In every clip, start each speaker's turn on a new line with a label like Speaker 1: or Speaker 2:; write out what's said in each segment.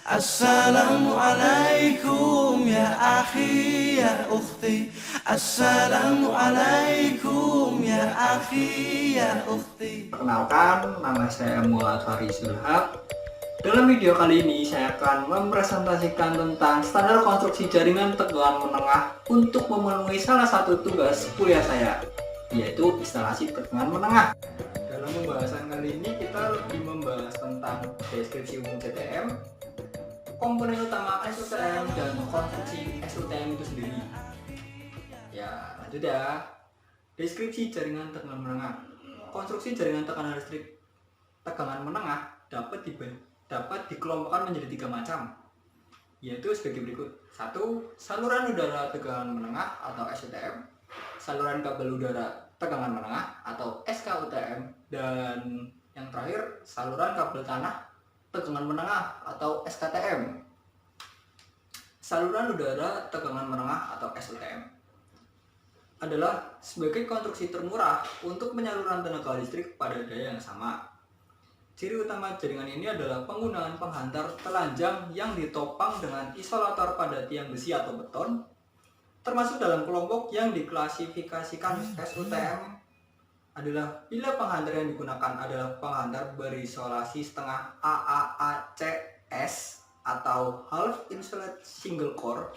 Speaker 1: Assalamualaikum ya akhi ya ukhti. Assalamualaikum ya akhi ya ukhti.
Speaker 2: Perkenalkan, nama saya Muhammad Farizul Haq. Dalam video kali ini saya akan mempresentasikan tentang standar konstruksi jaringan tegangan menengah untuk memenuhi salah satu tugas kuliah saya, yaitu instalasi tegangan menengah. Dalam pembahasan kali ini kita lebih membahas tentang deskripsi umum CTM, komponen utama SUTM, dan konstruksi SUTM itu sendiri. Ya, lanjut ya. Deskripsi jaringan tegangan menengah. Konstruksi jaringan tekanan listrik tegangan menengah dapat dikelompokkan menjadi 3 macam, yaitu sebagai berikut. 1. Saluran udara tegangan menengah atau SUTM, saluran kabel udara tegangan menengah atau SKUTM, dan yang terakhir saluran kabel tanah tegangan menengah atau SKTM. Saluran udara tegangan menengah atau SUTM adalah sebagai konstruksi termurah untuk penyaluran tenaga listrik pada daya yang sama. Ciri utama jaringan ini adalah penggunaan penghantar telanjang yang ditopang dengan isolator pada tiang besi atau beton, termasuk dalam kelompok yang diklasifikasikan SUTM adalah bila penghantar yang digunakan adalah penghantar berisolasi setengah AAACS atau half insulated single core.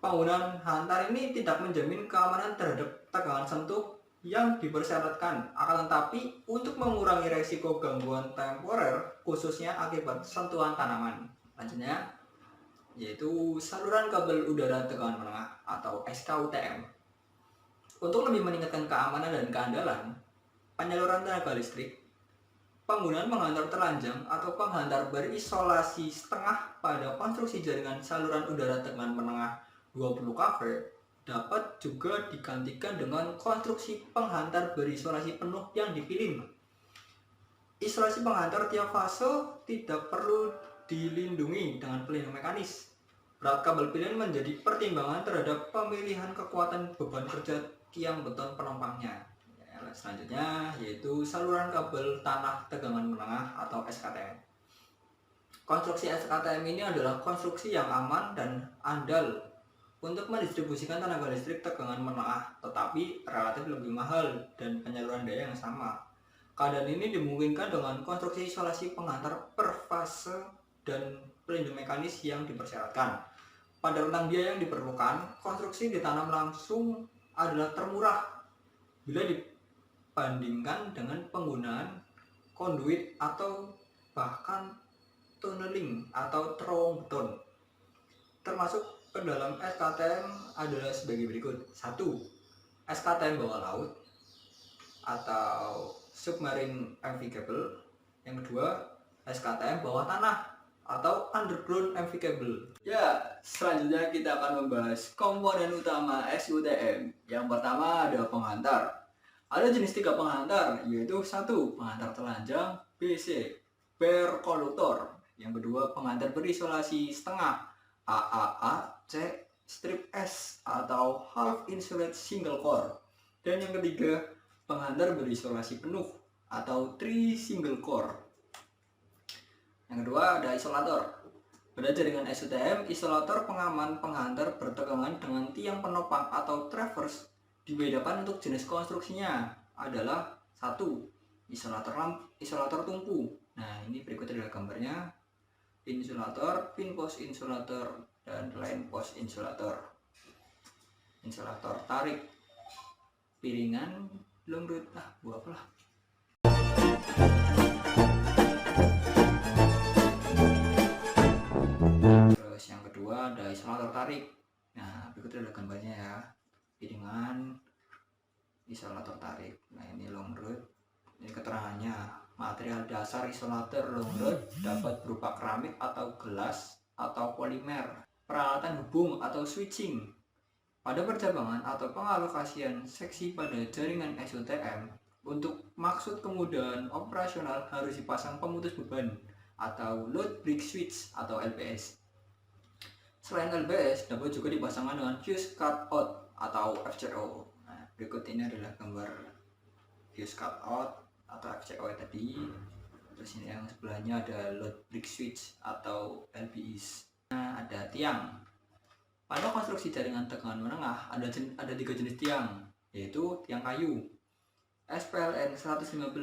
Speaker 2: Penggunaan hantar ini tidak menjamin keamanan terhadap tegangan sentuh yang dipersyaratkan, akan tetapi untuk mengurangi resiko gangguan temporer khususnya akibat sentuhan tanaman. Lanjutnya yaitu saluran kabel udara tegangan menengah atau SKUTM. Untuk lebih meningkatkan keamanan dan keandalan penyaluran tenaga listrik, penggunaan penghantar telanjang atau penghantar berisolasi setengah pada konstruksi jaringan saluran udara tegangan menengah 20 kV dapat juga digantikan dengan konstruksi penghantar berisolasi penuh yang dipilin. Isolasi penghantar tiap fase tidak perlu dilindungi dengan pelindung mekanis. Berat kabel pilihan menjadi pertimbangan terhadap pemilihan kekuatan beban kerja tiang beton penompangnya. Selanjutnya yaitu saluran kabel tanah tegangan menengah atau SKTM. Konstruksi SKTM ini adalah konstruksi yang aman dan andal untuk mendistribusikan tenaga listrik tegangan menengah, tetapi relatif lebih mahal dan penyaluran daya yang sama. Keadaan ini dimungkinkan dengan konstruksi isolasi penghantar per fase dan pelindung mekanis yang dipersyaratkan. Pada rentang biaya yang diperlukan, konstruksi ditanam langsung adalah termurah bila dibandingkan dengan penggunaan konduit atau bahkan tunneling atau terowong beton. Termasuk ke dalam SKTM adalah sebagai berikut. 1. SKTM bawah laut atau submarine MV cable. Yang kedua, SKTM bawah tanah atau underground MV cable. Ya, selanjutnya kita akan membahas komponen utama SUTM. Yang pertama ada penghantar. Ada jenis 3 penghantar, yaitu 1. Penghantar telanjang, BC, bare konduktor. Yang kedua, penghantar berisolasi setengah, AAAC strip S atau half insulated single core. Dan yang ketiga, penghantar berisolasi penuh atau tri single core. Yang kedua ada isolator. Pada jaringan SUTM, isolator pengaman penghantar bertegangan dengan tiang penopang atau traverse dibedakan untuk jenis konstruksinya adalah 1. Isolator tumpu. Nah, ini berikut adalah gambarnya. Insulator, pin post insulator, dan line post insulator. Insulator tarik, piringan, long rod, buat apalah. Terus yang kedua ada isolator tarik. Nah, berikut adalah gambarnya ya. Piringan, isolator tarik. Nah, ini long rod. Ini keterangannya. Material dasar isolator long rod dapat berupa keramik atau gelas atau polimer. Peralatan hubung atau switching. Pada percabangan atau pengalokasian seksi pada jaringan SUTM, untuk maksud kemudahan operasional harus dipasang pemutus beban atau load break switch atau LBS. Selain LBS, dapat juga dipasangkan dengan fuse cut out atau FCO. Nah, berikut ini adalah gambar fuse cut out atau FCO tadi. Terus ini yang sebelahnya ada load brick switch atau LBIs. Nah, ada tiang. Pada konstruksi jaringan tegangan menengah ada 3 jenis tiang, yaitu tiang kayu. SPLN 115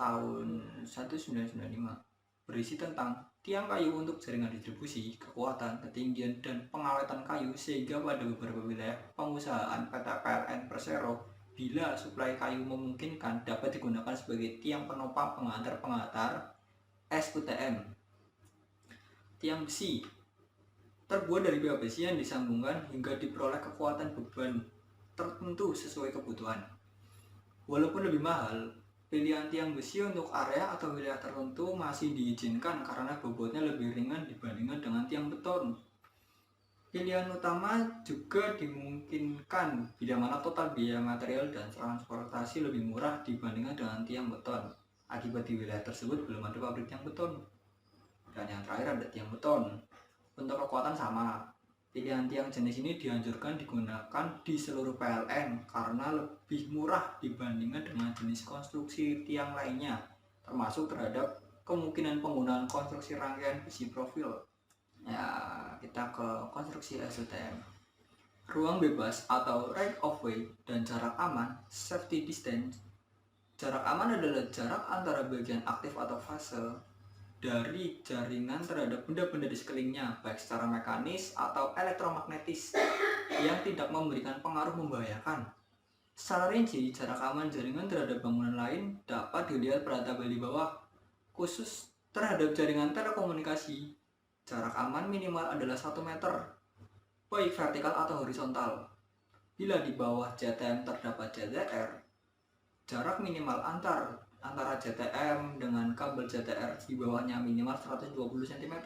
Speaker 2: tahun 1995 berisi tentang tiang kayu untuk jaringan distribusi, kekuatan, ketinggian, dan pengawetan kayu, sehingga pada beberapa wilayah pengusahaan PT PLN Persero, bila suplai kayu memungkinkan, dapat digunakan sebagai tiang penopang pengantar SUTM. Tiang besi terbuat dari pipa besi yang disambungkan hingga diperoleh kekuatan beban tertentu sesuai kebutuhan. Walaupun lebih mahal, pilihan tiang besi untuk area atau wilayah tertentu masih diizinkan karena bobotnya lebih ringan dibandingkan dengan tiang beton. Pilihan utama juga dimungkinkan bila mana total biaya material dan transportasi lebih murah dibandingkan dengan tiang beton. Akibat di wilayah tersebut belum ada pabrik tiang beton. Dan yang terakhir ada tiang beton. Untuk kekuatan sama. Pilihan tiang jenis ini dianjurkan digunakan di seluruh PLN karena lebih murah dibandingkan dengan jenis konstruksi tiang lainnya, termasuk terhadap kemungkinan penggunaan konstruksi rangkaian besi profil. Ya, kita ke konstruksi SUTM. Ruang bebas atau right of way dan jarak aman, safety distance. Jarak aman adalah jarak antara bagian aktif atau fase dari jaringan terhadap benda-benda di sekelilingnya, baik secara mekanis atau elektromagnetis, yang tidak memberikan pengaruh membahayakan. Secara rinci, jarak aman jaringan terhadap bangunan lain dapat dilihat pada tabel di bawah. Khusus terhadap jaringan telekomunikasi, jarak aman minimal adalah 1 meter, baik vertikal atau horizontal. Bila di bawah JTM terdapat JTR, jarak minimal antara JTM dengan kabel JTR di bawahnya minimal 120 cm.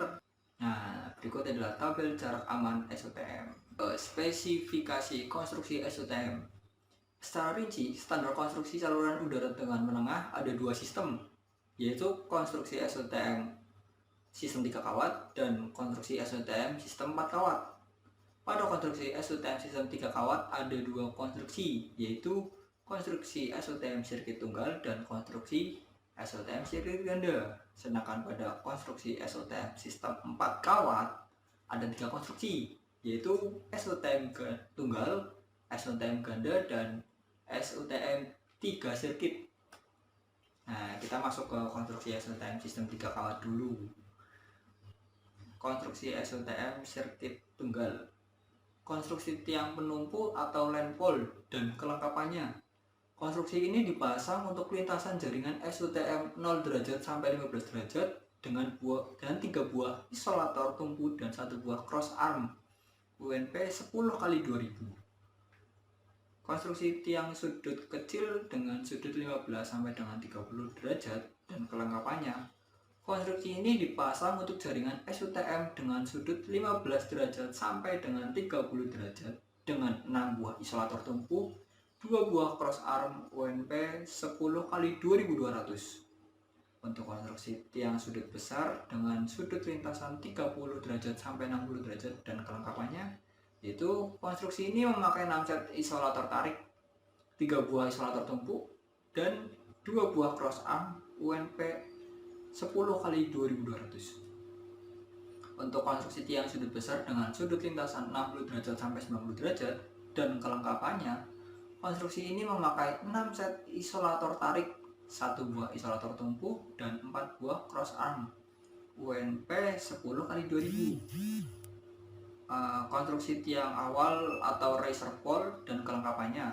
Speaker 2: Nah, berikut adalah tabel jarak aman SUTM. Spesifikasi konstruksi SUTM. Secara rinci, standar konstruksi saluran udara tegangan menengah ada 2 sistem, yaitu konstruksi SUTM sistem 3 kawat dan konstruksi SUTM sistem 4 kawat. Pada konstruksi SUTM sistem 3 kawat ada 2 konstruksi, yaitu konstruksi SUTM sirkuit tunggal dan konstruksi SUTM sirkuit ganda. Sedangkan pada konstruksi SUTM sistem 4 kawat ada 3 konstruksi, yaitu SUTM tunggal, SUTM ganda, dan SUTM 3 sirkuit. Nah, kita masuk ke konstruksi SUTM sistem 3 kawat dulu. Konstruksi SUTM sirkuit tunggal. Konstruksi tiang penumpu atau line pole dan kelengkapannya. Konstruksi ini dipasang untuk lintasan jaringan SUTM 0 derajat sampai 15 derajat dengan 3 buah isolator tumpu dan 1 buah cross arm UNP 10x2000. Konstruksi tiang sudut kecil dengan sudut 15 sampai dengan 30 derajat dan kelengkapannya. Konstruksi ini dipasang untuk jaringan SUTM dengan sudut 15 derajat sampai dengan 30 derajat dengan 6 buah isolator tumpu, 2 buah cross arm UNP 10x2200. Untuk konstruksi tiang sudut besar dengan sudut lintasan 30 derajat sampai 60 derajat dan kelengkapannya, yaitu konstruksi ini memakai 6 set isolator tarik, 3 buah isolator tumpuk, dan 2 buah cross arm UNP 10x2200. Untuk konstruksi tiang sudut besar dengan sudut lintasan 60 derajat sampai 90 derajat dan kelengkapannya, konstruksi ini memakai 6 set isolator tarik, 1 buah isolator tumpu, dan 4 buah cross arm UNP 10x2000. Konstruksi tiang awal atau riser pole dan kelengkapannya.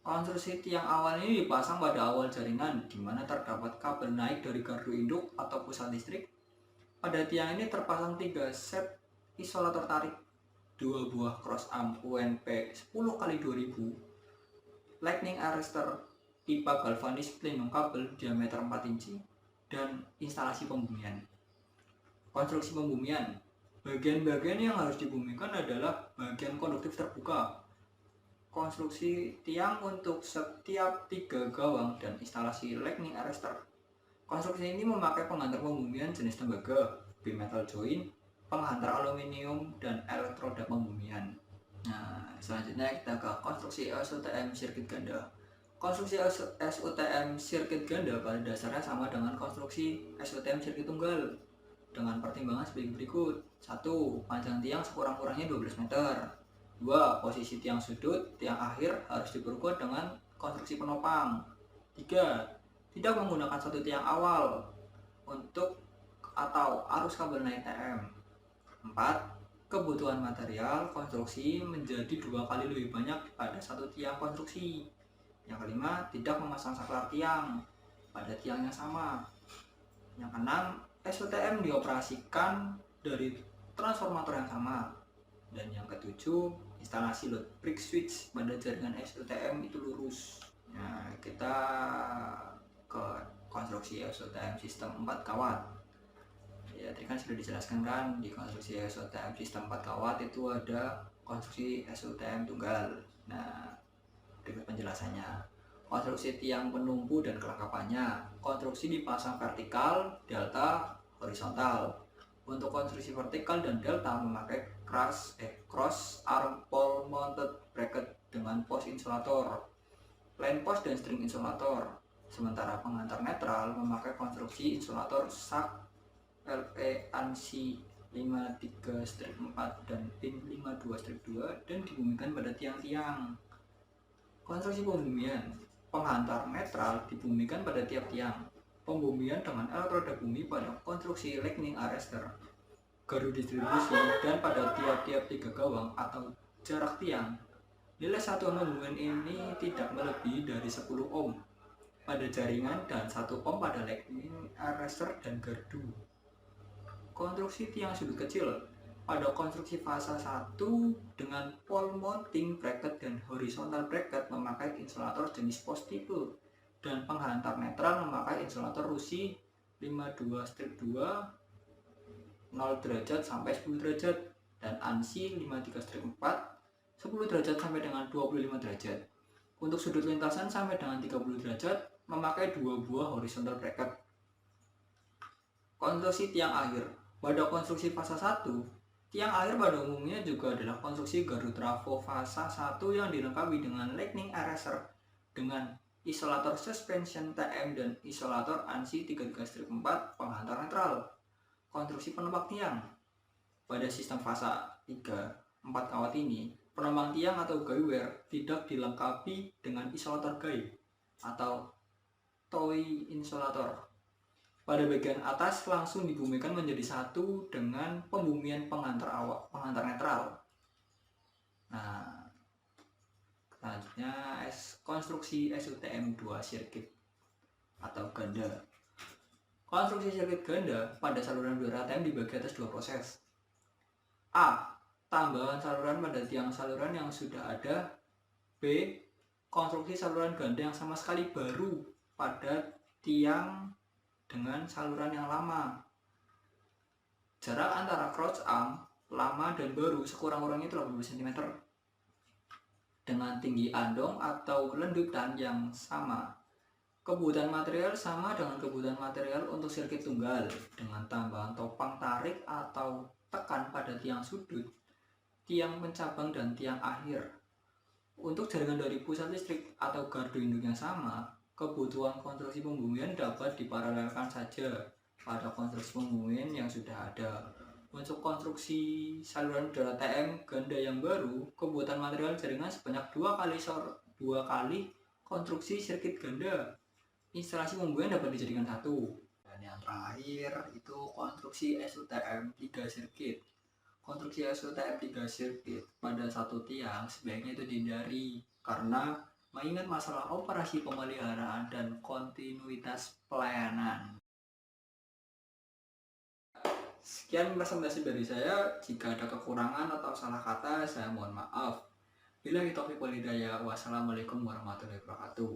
Speaker 2: Konstruksi tiang awal ini dipasang pada awal jaringan, di mana terdapat kabel naik dari gardu induk atau pusat listrik. Pada tiang ini terpasang 3 set isolator tarik, 2 buah cross arm UNP 10x2000, lightning arrestor, pipa galvanis pelindung kabel diameter 4 inci, dan instalasi pembumian. Konstruksi pembumian. Bagian-bagian yang harus dibumikan adalah bagian konduktif terbuka, konstruksi tiang untuk setiap 3 gawang, dan instalasi lightning arrestor. Konstruksi ini memakai penghantar pembumian jenis tembaga, bimetal joint, penghantar aluminium, dan elektroda pembumian. Nah, selanjutnya kita ke konstruksi SUTM sirkuit ganda. Konstruksi SUTM sirkuit ganda pada dasarnya sama dengan konstruksi SUTM sirkuit tunggal dengan pertimbangan sebagai berikut. 1. Panjang tiang sekurang-kurangnya 12 meter. 2. Posisi tiang sudut, tiang akhir harus diperkuat dengan konstruksi penopang. 3. Tidak menggunakan satu tiang awal untuk atau arus kabel naik TM. 4. Kebutuhan material konstruksi menjadi 2 kali lebih banyak pada satu tiang konstruksi. Yang kelima, tidak memasang saklar tiang pada tiang yang sama. Yang keenam, SUTM dioperasikan dari transformator yang sama. Dan yang ketujuh, instalasi load break switch pada jaringan SUTM itu lurus. Nah, kita ke konstruksi SUTM sistem 4 kawat. Ya, tadi kan sudah dijelaskan kan, di konstruksi SUTM sistem 4 kawat itu ada konstruksi SUTM tunggal. Nah, berikut penjelasannya. Konstruksi tiang penumpu dan kelengkapannya. Konstruksi dipasang vertikal, delta, horizontal. Untuk konstruksi vertikal dan delta memakai cross arm pole mounted bracket dengan pos insulator, line post dan string insulator. Sementara pengantar netral memakai konstruksi insulator sak LE ANSI 53-4 dan pin 52-2 dan dibumikan pada tiang-tiang. Konstruksi pembumian. Penghantar netral dibumikan pada tiap tiang. Pembumian dengan elektroda bumi pada konstruksi lightning arrester, gardu distribusi, dan pada tiap-tiap 3 gawang atau jarak tiang. Nilai satuan pembumian ini tidak melebihi dari 10 ohm pada jaringan dan 1 ohm pada lightning arrester dan gardu. Konstruksi tiang sudut kecil. Pada konstruksi fasa 1 dengan pole mounting bracket dan horizontal bracket memakai insulator jenis post type, dan penghantar netral memakai insulator Rusi 52-2 0 derajat sampai 10 derajat dan ANSI 53-4 10 derajat sampai dengan 25 derajat. Untuk sudut lintasan sampai dengan 30 derajat memakai 2 buah horizontal bracket. Konstruksi tiang akhir. Pada konstruksi fasa 1, tiang akhir pada umumnya juga adalah konstruksi gardu trafo fasa 1 yang dilengkapi dengan lightning arrester dengan isolator suspension TM dan isolator ANSI 33-4 penghantar netral. Konstruksi penopang tiang. Pada sistem fasa 3-4 kawat ini, penopang tiang atau guywire tidak dilengkapi dengan isolator guy atau toy insulator. Pada bagian atas langsung dibumikan menjadi satu dengan pembumian pengantar netral. Nah, selanjutnya konstruksi SUTM 2 sirkuit atau ganda. Konstruksi sirkuit ganda pada saluran 2 ATM dibagi atas 2 proses. A. Tambahan saluran pada tiang saluran yang sudah ada. B. Konstruksi saluran ganda yang sama sekali baru pada tiang dengan saluran yang lama. Jarak antara cross arm lama dan baru sekurang-kurangnya 80 cm dengan tinggi andong atau lendutan yang sama. Kebutuhan material sama dengan kebutuhan material untuk sirkuit tunggal dengan tambahan topang tarik atau tekan pada tiang sudut, tiang pencabang dan tiang akhir. Untuk jaringan dari pusat listrik atau gardu induk yang sama, kebutuhan konstruksi pembumian dapat diparalelkan saja pada konstruksi pembumian yang sudah ada. Untuk konstruksi saluran udara TM ganda yang baru, kebutuhan material jaringan sebanyak 2 kali konstruksi sirkuit ganda. Instalasi pembumian dapat dijadikan satu. Dan yang terakhir itu konstruksi SUTM 3 sirkuit. Konstruksi SUTM 3 sirkuit pada satu tiang sebaiknya itu dihindari karena mengingat masalah operasi pemeliharaan dan kontinuitas pelayanan. Sekian presentasi dari saya. Jika ada kekurangan atau salah kata, saya mohon maaf. Billahi taufiq wal hidayah. Wassalamualaikum warahmatullahi wabarakatuh.